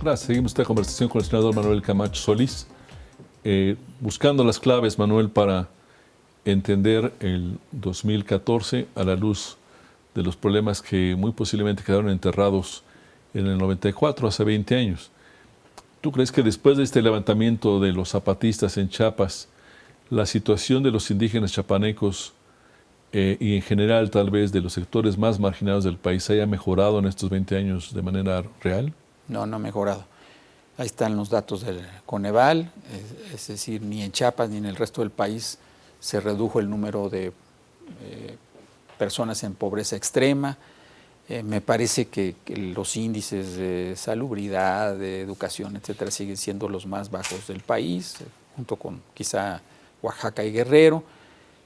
Gracias. Seguimos esta conversación con el senador Manuel Camacho Solís, buscando las claves, Manuel, para entender el 2014 a la luz de los problemas que muy posiblemente quedaron enterrados en el 94, hace 20 años. ¿Tú crees que después de este levantamiento de los zapatistas en Chiapas, la situación de los indígenas chapanecos y en general tal vez de los sectores más marginados del país haya mejorado en estos 20 años de manera real? No, no ha mejorado. Ahí están los datos del Coneval, es decir, ni en Chiapas ni en el resto del país se redujo el número de personas en pobreza extrema. Me parece que los índices de salubridad, de educación, etcétera, siguen siendo los más bajos del país, junto con quizá Oaxaca y Guerrero,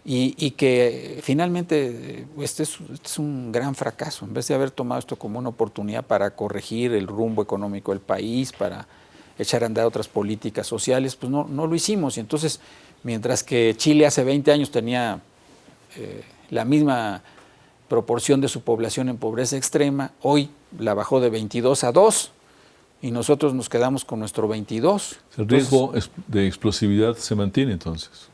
y que finalmente este es un gran fracaso. En vez de haber tomado esto como una oportunidad para corregir el rumbo económico del país, para echar a andar otras políticas sociales, pues no lo hicimos. Y entonces, mientras que Chile hace 20 años tenía la misma proporción de su población en pobreza extrema, hoy la bajó de 22 a 2 y nosotros nos quedamos con nuestro 22. ¿El riesgo de explosividad se mantiene entonces?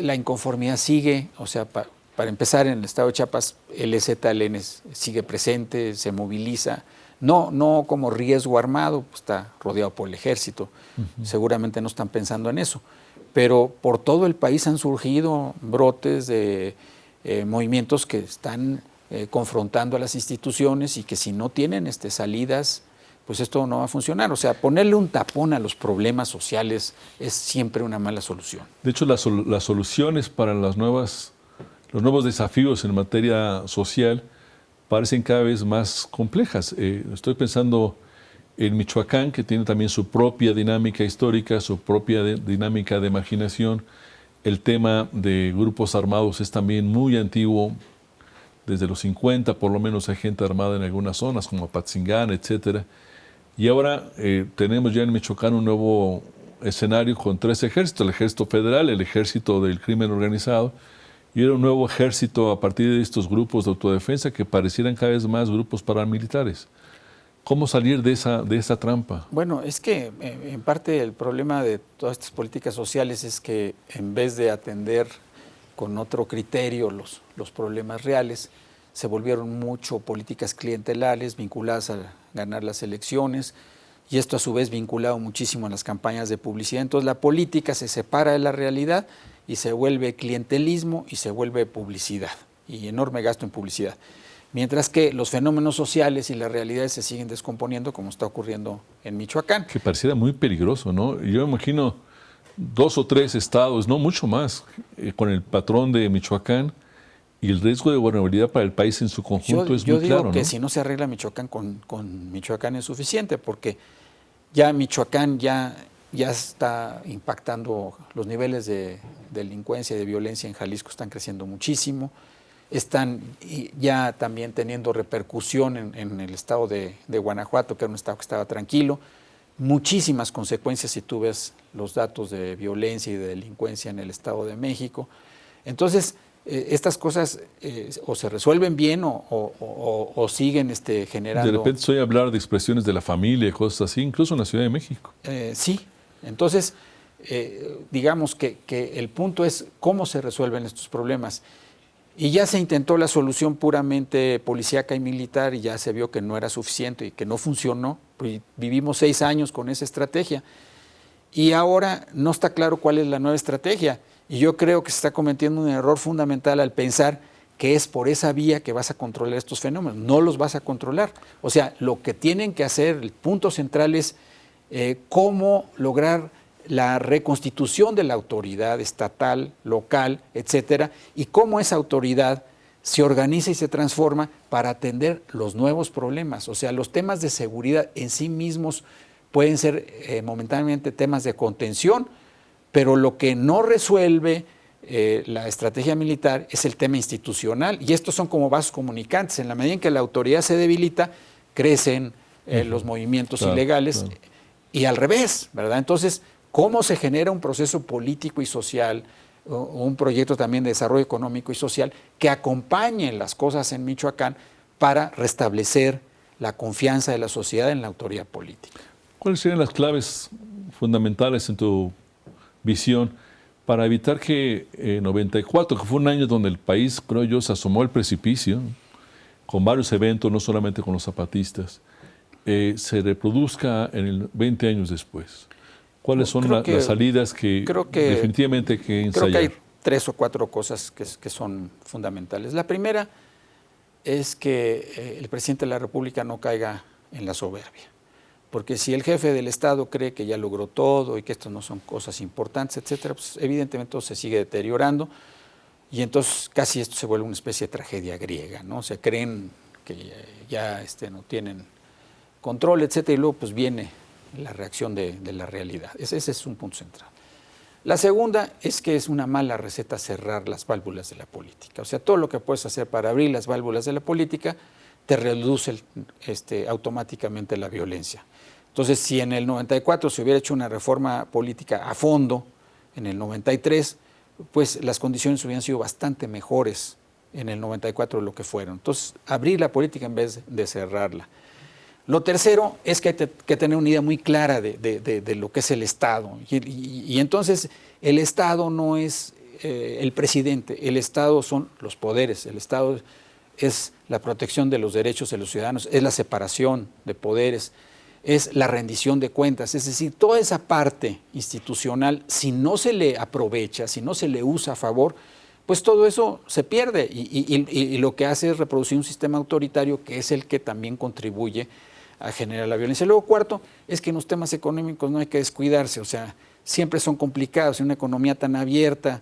La inconformidad sigue, o sea, para empezar, en el estado de Chiapas el EZLN sigue presente, se moviliza, no como riesgo armado, pues está rodeado por el ejército, seguramente no están pensando en eso, pero por todo el país han surgido brotes de movimientos que están confrontando a las instituciones y que si no tienen salidas, pues esto no va a funcionar. O sea, ponerle un tapón a los problemas sociales es siempre una mala solución. De hecho, las soluciones para los nuevos desafíos en materia social parecen cada vez más complejas. Estoy pensando en Michoacán, que tiene también su propia dinámica histórica, su propia dinámica de marginación. El tema de grupos armados es también muy antiguo. Desde los 50, por lo menos, hay gente armada en algunas zonas, como Apatzingán, etcétera. Y ahora tenemos ya en Michoacán un nuevo escenario con 3 ejércitos: el ejército federal, el ejército del crimen organizado, y era un nuevo ejército a partir de estos grupos de autodefensa que parecieran cada vez más grupos paramilitares. ¿Cómo salir de esa trampa? Bueno, es que en parte el problema de todas estas políticas sociales es que en vez de atender con otro criterio los problemas reales, se volvieron mucho políticas clientelares vinculadas a ganar las elecciones, y esto a su vez vinculado muchísimo a las campañas de publicidad. Entonces la política se separa de la realidad y se vuelve clientelismo y se vuelve publicidad, y enorme gasto en publicidad. Mientras que los fenómenos sociales y las realidades se siguen descomponiendo, como está ocurriendo en Michoacán. Que pareciera muy peligroso, ¿no? Yo imagino 2 o 3 estados, no mucho más, con el patrón de Michoacán, y el riesgo de vulnerabilidad para el país en su conjunto es muy claro, ¿no? Yo digo que si no se arregla Michoacán, con Michoacán es suficiente, porque ya Michoacán ya está impactando, los niveles de delincuencia y de violencia en Jalisco están creciendo muchísimo, están ya también teniendo repercusión en el estado de Guanajuato, que era un estado que estaba tranquilo. Muchísimas consecuencias si tú ves los datos de violencia y de delincuencia en el Estado de México. Entonces, estas cosas o se resuelven bien o siguen generando... De repente soy hablar de expresiones de la familia, cosas así, incluso en la Ciudad de México. Sí, entonces, digamos que el punto es cómo se resuelven estos problemas. Y ya se intentó la solución puramente policíaca y militar y ya se vio que no era suficiente y que no funcionó. Pues vivimos 6 años con esa estrategia y ahora no está claro cuál es la nueva estrategia. Y yo creo que se está cometiendo un error fundamental al pensar que es por esa vía que vas a controlar estos fenómenos. No los vas a controlar. O sea, lo que tienen que hacer, el punto central es cómo lograr la reconstitución de la autoridad estatal, local, etcétera, y cómo esa autoridad se organiza y se transforma para atender los nuevos problemas. O sea, los temas de seguridad en sí mismos pueden ser momentáneamente temas de contención, pero lo que no resuelve la estrategia militar es el tema institucional, y estos son como vasos comunicantes. En la medida en que la autoridad se debilita, crecen los movimientos ilegales, y al revés, ¿verdad? Entonces, ¿cómo se genera un proceso político y social, un proyecto también de desarrollo económico y social que acompañe las cosas en Michoacán para restablecer la confianza de la sociedad en la autoridad política? ¿Cuáles serían las claves fundamentales en tu visión para evitar que 94, que fue un año donde el país, creo yo, se asomó al precipicio, con varios eventos, no solamente con los zapatistas, se reproduzca en el 20 años después? ¿Cuáles son las salidas que definitivamente hay que ensayar? Creo que hay 3 o 4 cosas que son fundamentales. La primera es que el presidente de la República no caiga en la soberbia. Porque si el jefe del Estado cree que ya logró todo y que esto no son cosas importantes, etcétera, pues evidentemente todo se sigue deteriorando y entonces casi esto se vuelve una especie de tragedia griega, ¿no? O sea, creen que ya no tienen control, etcétera, y luego pues viene la reacción de la realidad. Ese es un punto central. La segunda es que es una mala receta cerrar las válvulas de la política. O sea, todo lo que puedes hacer para abrir las válvulas de la política te reduce automáticamente la violencia. Entonces, si en el 94 se hubiera hecho una reforma política a fondo, en el 93, pues las condiciones hubieran sido bastante mejores en el 94 de lo que fueron. Entonces, abrir la política en vez de cerrarla. Lo tercero es que hay que tener una idea muy clara de lo que es el Estado. Y entonces el Estado no es el presidente, el Estado son los poderes, el Estado es la protección de los derechos de los ciudadanos, es la separación de poderes, es la rendición de cuentas. Es decir, toda esa parte institucional, si no se le aprovecha, si no se le usa a favor, pues todo eso se pierde y lo que hace es reproducir un sistema autoritario que es el que también contribuye a generar la violencia. Luego, cuarto, es que en los temas económicos no hay que descuidarse, o sea, siempre son complicados en una economía tan abierta.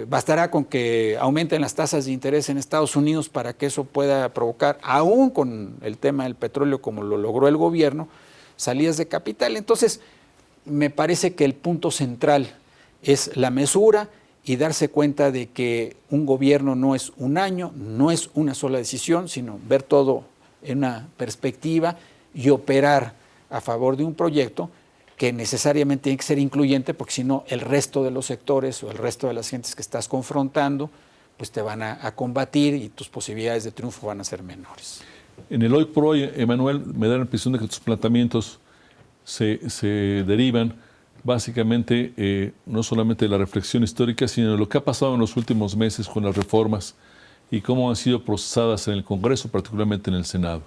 Bastará con que aumenten las tasas de interés en Estados Unidos para que eso pueda provocar, aún con el tema del petróleo como lo logró el gobierno, salidas de capital. Entonces, me parece que el punto central es la mesura y darse cuenta de que un gobierno no es un año, no es una sola decisión, sino ver todo en una perspectiva y operar a favor de un proyecto que necesariamente tiene que ser incluyente, porque si no, el resto de los sectores o el resto de las gentes que estás confrontando, pues te van a combatir y tus posibilidades de triunfo van a ser menores. En el hoy por hoy, Emanuel, me da la impresión de que tus planteamientos se derivan básicamente no solamente de la reflexión histórica, sino de lo que ha pasado en los últimos meses con las reformas y cómo han sido procesadas en el Congreso, particularmente en el Senado.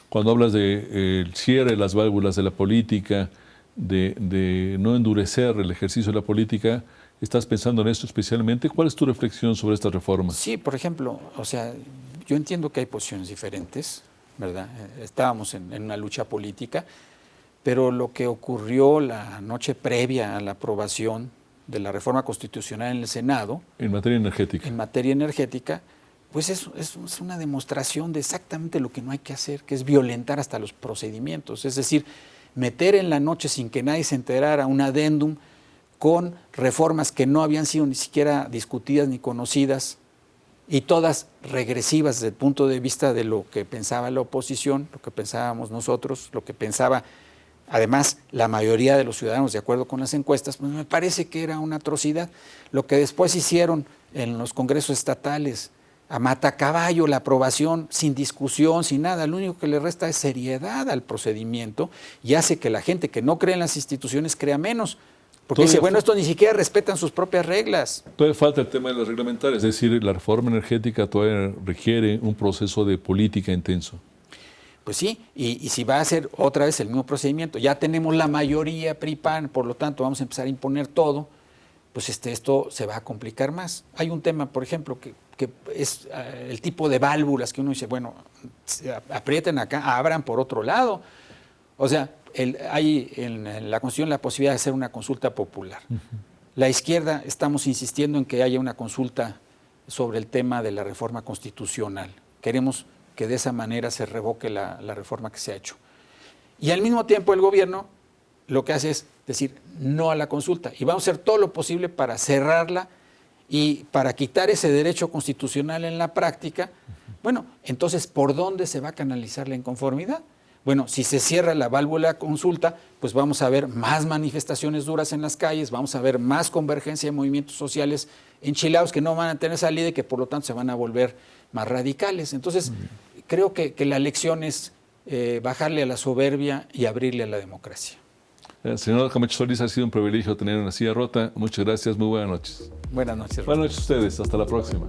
Cuando hablas del cierre de las válvulas de la política, de no endurecer el ejercicio de la política, ¿estás pensando en esto especialmente? ¿Cuál es tu reflexión sobre estas reformas? Sí, por ejemplo, o sea, yo entiendo que hay posiciones diferentes, ¿verdad? Estábamos en una lucha política, pero lo que ocurrió la noche previa a la aprobación de la reforma constitucional en el Senado, En materia energética, pues es una demostración de exactamente lo que no hay que hacer, que es violentar hasta los procedimientos. Es decir, meter en la noche sin que nadie se enterara un adendum con reformas que no habían sido ni siquiera discutidas ni conocidas y todas regresivas desde el punto de vista de lo que pensaba la oposición, lo que pensábamos nosotros, lo que pensaba además la mayoría de los ciudadanos de acuerdo con las encuestas, pues me parece que era una atrocidad. Lo que después hicieron en los congresos estatales, a matacaballo la aprobación, sin discusión, sin nada, lo único que le resta es seriedad al procedimiento y hace que la gente que no cree en las instituciones crea menos. Porque dice, bueno, esto ni siquiera respetan sus propias reglas. Todavía falta el tema de las reglamentarias, es decir, la reforma energética todavía requiere un proceso de política intenso. Pues sí, y si va a ser otra vez el mismo procedimiento, ya tenemos la mayoría PRI-PAN, por lo tanto vamos a empezar a imponer todo, pues esto se va a complicar más. Hay un tema, por ejemplo, que es el tipo de válvulas que uno dice, bueno, aprieten acá, abran por otro lado. O sea, hay en la Constitución la posibilidad de hacer una consulta popular. La izquierda estamos insistiendo en que haya una consulta sobre el tema de la reforma constitucional. Queremos que de esa manera se revoque la reforma que se ha hecho. Y al mismo tiempo el gobierno lo que hace es decir no a la consulta y vamos a hacer todo lo posible para cerrarla y para quitar ese derecho constitucional en la práctica. Bueno, entonces, ¿por dónde se va a canalizar la inconformidad? Bueno, si se cierra la válvula de consulta, pues vamos a ver más manifestaciones duras en las calles, vamos a ver más convergencia de movimientos sociales enchilados que no van a tener salida y que por lo tanto se van a volver más radicales. Entonces, creo que la lección es bajarle a la soberbia y abrirle a la democracia. Senador Camacho Solís, ha sido un privilegio tener una silla rota. Muchas gracias, muy buenas noches. Buenas noches. Buenas noches a ustedes, hasta la próxima.